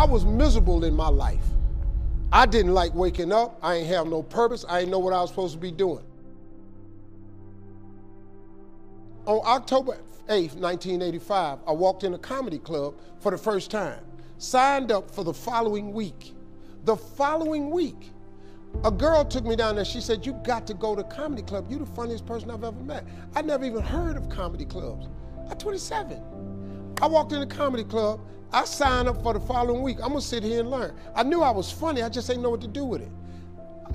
I was miserable in my life. I didn't like waking up. I ain't have no purpose. I didn't know what I was supposed to be doing. On October 8th, 1985, I walked in a comedy club for the first time, signed up for the following week. The following week, a girl took me down there. She said, "You got to go to comedy club. You're the funniest person I've ever met." I never even heard of comedy clubs. I'm 27. I walked in the comedy club. I signed up for the following week. I'm gonna sit here and learn. I knew I was funny. I just didn't know what to do with it.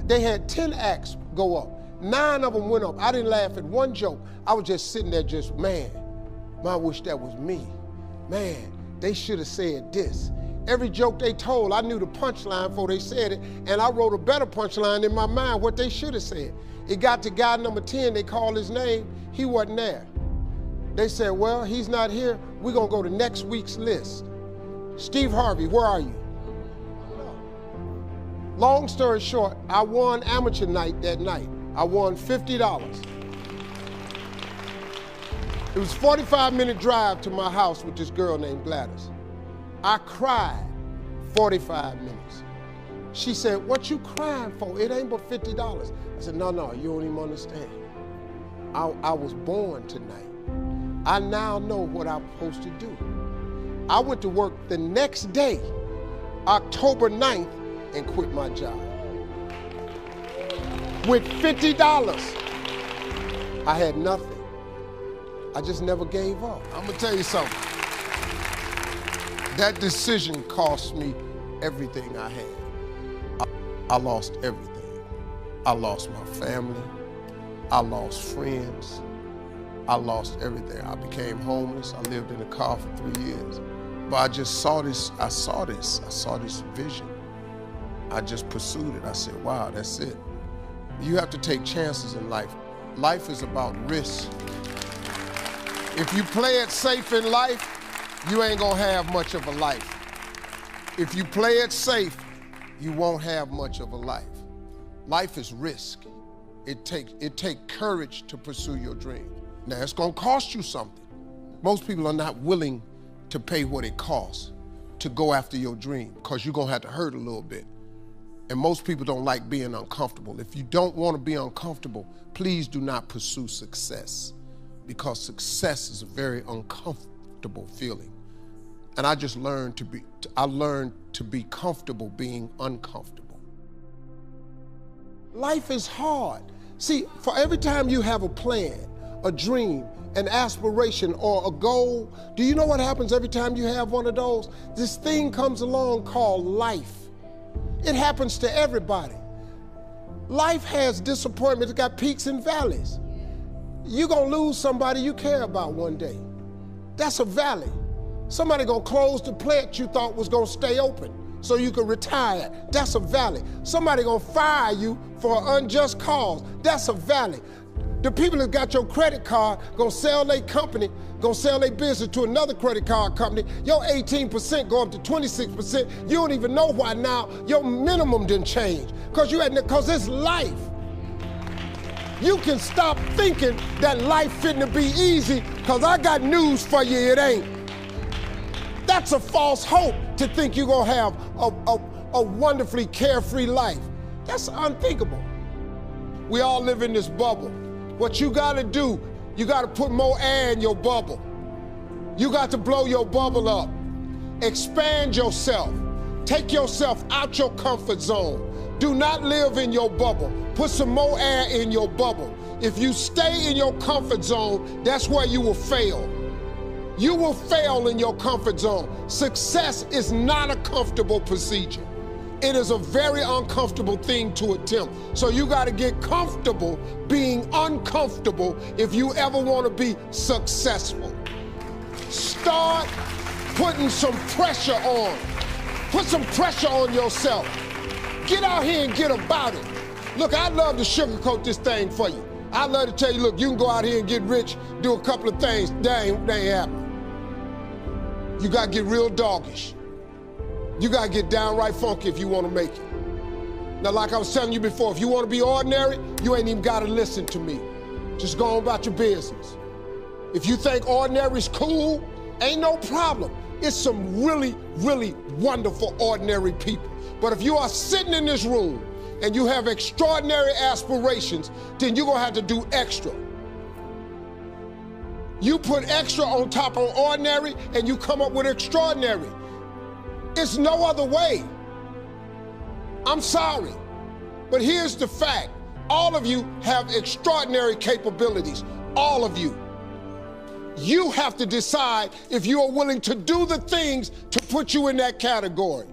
They had 10 acts go up. 9 of them went up. I didn't laugh at one joke. I was just sitting there just, man, I wish that was me. Man, they should have said this. Every joke they told, I knew the punchline before they said it, and I wrote a better punchline in my mind, what they should have said. It got to guy number 10, they called his name, he wasn't there. They said, well, he's not here, we're gonna go to next week's list. Steve Harvey, where are you? Long story short, I won amateur night that night. I won $50. It was a 45-minute drive to my house with this girl named Gladys. I cried 45 minutes. She said, "What you crying for? It ain't but $50. I said, no, you don't even understand. I was born tonight. I now know what I'm supposed to do. I went to work the next day, October 9th, and quit my job. With $50, I had nothing. I just never gave up. I'm gonna tell you something. That decision cost me everything I had. I lost everything. I lost my family. I lost friends. I lost everything. I became homeless. I lived in a car for 3 years. But I just saw this, I saw this vision. I just pursued it. I said, wow, that's it. You have to take chances in life. Life is about risk. If you play it safe in life, you ain't gonna have much of a life. If you play it safe, you won't have much of a life. Life is risk. It takes courage to pursue your dream. Now, it's gonna cost you something. Most people are not willing to pay what it costs to go after your dream, because you're gonna have to hurt a little bit. And most people don't like being uncomfortable. If you don't wanna be uncomfortable, please do not pursue success, because success is a very uncomfortable feeling. And I just learned to be comfortable being uncomfortable. Life is hard. See, for every time you have a plan, a dream, an aspiration, or a goal, do you know what happens every time you have one of those? This thing comes along called life. It happens to everybody. Life has disappointments, it's got peaks and valleys. You're gonna lose somebody you care about one day. That's a valley. Somebody gonna close the plant you thought was gonna stay open so you could retire. That's a valley. Somebody gonna fire you for an unjust cause. That's a valley. The people that got your credit card gonna sell their company, gonna sell their business to another credit card company. Your 18% go up to 26%. You don't even know why now your minimum didn't change. Because it's life. You can stop thinking that life fitting to be easy, because I got news for you, it ain't. That's a false hope to think you're gonna have a wonderfully carefree life. That's unthinkable. We all live in this bubble. What you gotta do, you gotta put more air in your bubble. You got to blow your bubble up. Expand yourself. Take yourself out your comfort zone. Do not live in your bubble. Put some more air in your bubble. If you stay in your comfort zone, that's where you will fail. You will fail in your comfort zone. Success is not a comfortable procedure. It is a very uncomfortable thing to attempt. So you got to get comfortable being uncomfortable if you ever want to be successful. Start putting some pressure on. Put some pressure on yourself. Get out here and get about it. Look, I'd love to sugarcoat this thing for you. I'd love to tell you, look, you can go out here and get rich, do a couple of things. That ain't happening. You got to get real doggish. You got to get downright funky if you want to make it. Now, like I was telling you before, if you want to be ordinary, you ain't even got to listen to me. Just go on about your business. If you think ordinary is cool, ain't no problem. It's some really, really wonderful, ordinary people. But if you are sitting in this room and you have extraordinary aspirations, then you're gonna have to do extra. You put extra on top of ordinary and you come up with extraordinary. It's no other way. I'm sorry, but here's the fact. All of you have extraordinary capabilities, all of you. You have to decide if you are willing to do the things to put you in that category.